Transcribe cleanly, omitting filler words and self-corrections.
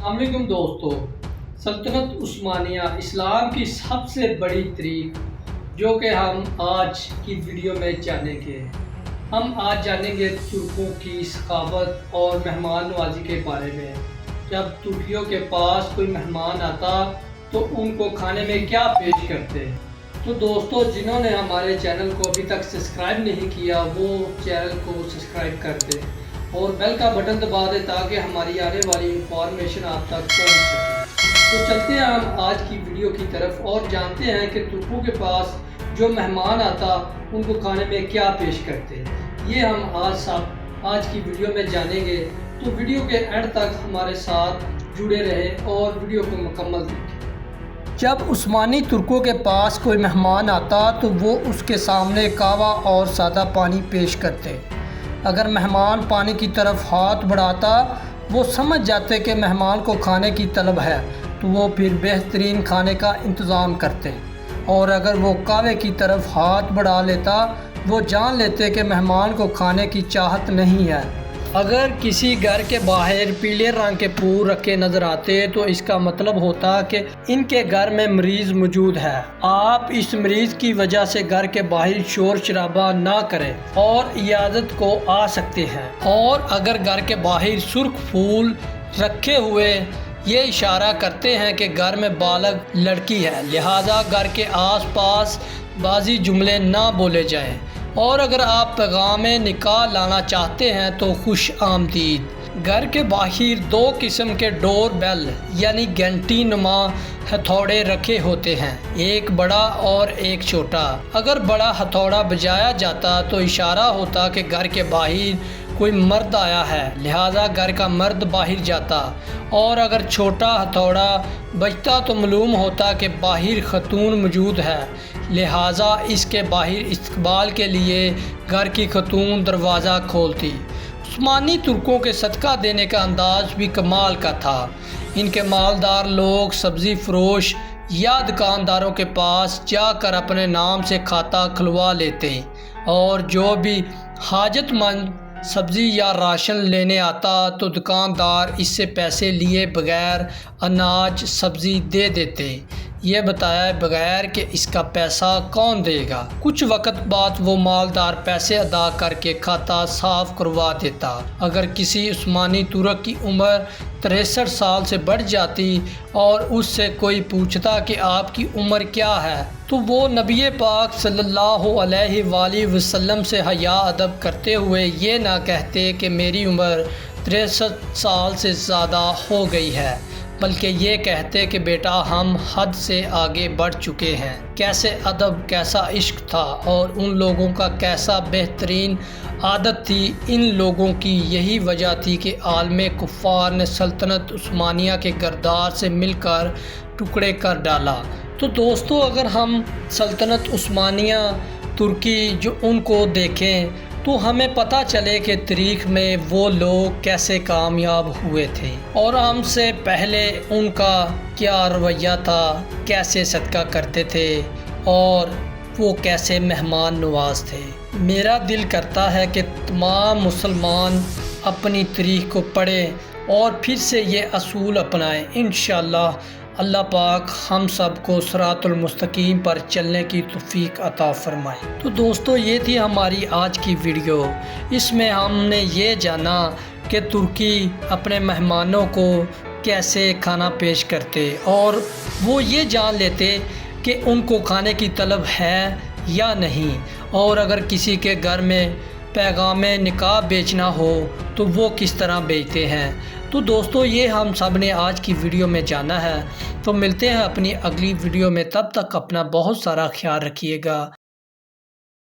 السلام علیکم دوستو، سلطنت عثمانیہ اسلام کی سب سے بڑی تاریخ جو کہ ہم آج کی ویڈیو میں جانیں گے۔ ہم آج جانیں گے ترکوں کی ثقافت اور مہمان نوازی کے بارے میں۔ جب ترکیوں کے پاس کوئی مہمان آتا تو ان کو کھانے میں کیا پیش کرتے؟ تو دوستو، جنہوں نے ہمارے چینل کو ابھی تک سبسکرائب نہیں کیا وہ چینل کو سبسکرائب کر دیں اور بیل کا بٹن دبا دیں تاکہ ہماری آنے والی انفارمیشن آپ تک پہنچ سکے۔ تو چلتے ہیں ہم آج کی ویڈیو کی طرف اور جانتے ہیں کہ ترکوں کے پاس جو مہمان آتا ان کو کھانے میں کیا پیش کرتے۔ یہ ہم آج کی ویڈیو میں جانیں گے، تو ویڈیو کے اینڈ تک ہمارے ساتھ جڑے رہے اور ویڈیو کو مکمل دیکھیں۔ جب عثمانی ترکوں کے پاس کوئی مہمان آتا تو وہ اس کے سامنے قہوہ اور سادہ پانی پیش کرتے۔ اگر مہمان پانی کی طرف ہاتھ بڑھاتا وہ سمجھ جاتے کہ مہمان کو کھانے کی طلب ہے، تو وہ پھر بہترین کھانے کا انتظام کرتے، اور اگر وہ قہوے کی طرف ہاتھ بڑھا لیتا وہ جان لیتے کہ مہمان کو کھانے کی چاہت نہیں ہے۔ اگر کسی گھر کے باہر پیلے رنگ کے پھول رکھے نظر آتے تو اس کا مطلب ہوتا کہ ان کے گھر میں مریض موجود ہے۔ آپ اس مریض کی وجہ سے گھر کے باہر شور شرابہ نہ کریں اور عیادت کو آ سکتے ہیں۔ اور اگر گھر کے باہر سرخ پھول رکھے ہوئے یہ اشارہ کرتے ہیں کہ گھر میں بالغ لڑکی ہے، لہذا گھر کے آس پاس بازی جملے نہ بولے جائیں۔ اور اگر آپ پیغام نکاح لانا چاہتے ہیں تو خوش آمدید۔ گھر کے باہر دو قسم کے ڈور بیل یعنی گھنٹی نما ہتھوڑے رکھے ہوتے ہیں، ایک بڑا اور ایک چھوٹا۔ اگر بڑا ہتھوڑا بجایا جاتا تو اشارہ ہوتا کہ گھر کے باہر کوئی مرد آیا ہے، لہذا گھر کا مرد باہر جاتا، اور اگر چھوٹا ہتھوڑا بجتا تو معلوم ہوتا کہ باہر خاتون موجود ہے، لہذا اس کے باہر استقبال کے لیے گھر کی خاتون دروازہ کھولتی۔ عثمانی ترکوں کے صدقہ دینے کا انداز بھی کمال کا تھا۔ ان کے مالدار لوگ سبزی فروش یا دکانداروں کے پاس جا کر اپنے نام سے کھاتہ کھلوا لیتے، اور جو بھی حاجت مند سبزی یا راشن لینے آتا تو دکاندار اس سے پیسے لیے بغیر اناج سبزی دے دیتے، یہ بتائے بغیر کہ اس کا پیسہ کون دے گا۔ کچھ وقت بعد وہ مالدار پیسے ادا کر کے کھاتہ صاف کروا دیتا۔ اگر کسی عثمانی ترک کی عمر 63 سال سے بڑھ جاتی اور اس سے کوئی پوچھتا کہ آپ کی عمر کیا ہے تو وہ نبی پاک صلی اللہ علیہ وآلہ وسلم سے حیا ادب کرتے ہوئے یہ نہ کہتے کہ میری عمر 63 سال سے زیادہ ہو گئی ہے، بلکہ یہ کہتے کہ بیٹا ہم حد سے آگے بڑھ چکے ہیں۔ کیسے ادب، کیسا عشق تھا، اور ان لوگوں کا کیسا بہترین عادت تھی۔ ان لوگوں کی یہی وجہ تھی کہ عالم کفار نے سلطنت عثمانیہ کے گردار سے مل کر ٹکڑے کر ڈالا۔ تو دوستو، اگر ہم سلطنت عثمانیہ ترکی جو ان کو دیکھیں تو ہمیں پتہ چلے کہ تاریخ میں وہ لوگ کیسے کامیاب ہوئے تھے اور ہم سے پہلے ان کا کیا رویہ تھا، کیسے صدقہ کرتے تھے اور وہ کیسے مہمان نواز تھے۔ میرا دل کرتا ہے کہ تمام مسلمان اپنی تاریخ کو پڑھیں اور پھر سے یہ اصول اپنائیں۔ انشاءاللہ اللہ پاک ہم سب کو صراط المستقیم پر چلنے کی توفیق عطا فرمائے۔ تو دوستو، یہ تھی ہماری آج کی ویڈیو۔ اس میں ہم نے یہ جانا کہ ترکی اپنے مہمانوں کو کیسے کھانا پیش کرتے اور وہ یہ جان لیتے کہ ان کو کھانے کی طلب ہے یا نہیں، اور اگر کسی کے گھر میں پیغام نکاح بیچنا ہو تو وہ کس طرح بیچتے ہیں۔ تو دوستو، یہ ہم سب نے آج کی ویڈیو میں جانا ہے۔ تو ملتے ہیں اپنی اگلی ویڈیو میں، تب تک اپنا بہت سارا خیال رکھیے گا۔